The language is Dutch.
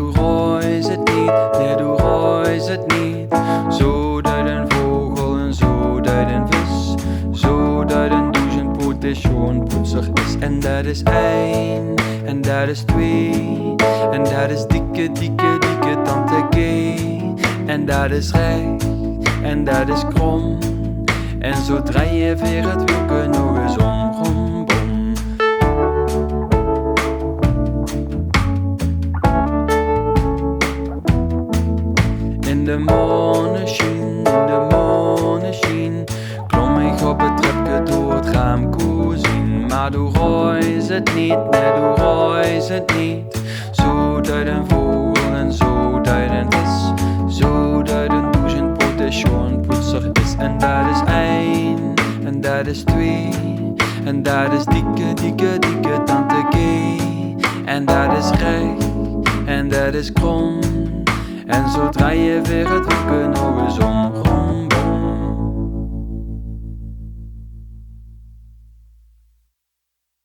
du reist het niet, nee, du reist het niet. Zo duidt een vogel en zo duidt een vis. Zo duidt een douchenpoot die schoon poetsig is. En dat is één, en dat is twee. En dat is dikke, dikke, dikke tante G. En dat is recht, en dat is krom. En zo draai je weer het wielke nog eens om, bom, bom. In de maneschijn klom ik op het trapje door het raamkozijn. Maar du reist het niet, nee, du reist het niet. Zo duidt een vogel en zo duidt een vis. Zo duidt een douchenpoot die schoon poetsig is. En dat is één, en dat is twee. En dat is dikke, dikke, dikke tante G. En dat is recht, en dat is krom. En zo draai je weer het wielke nog eens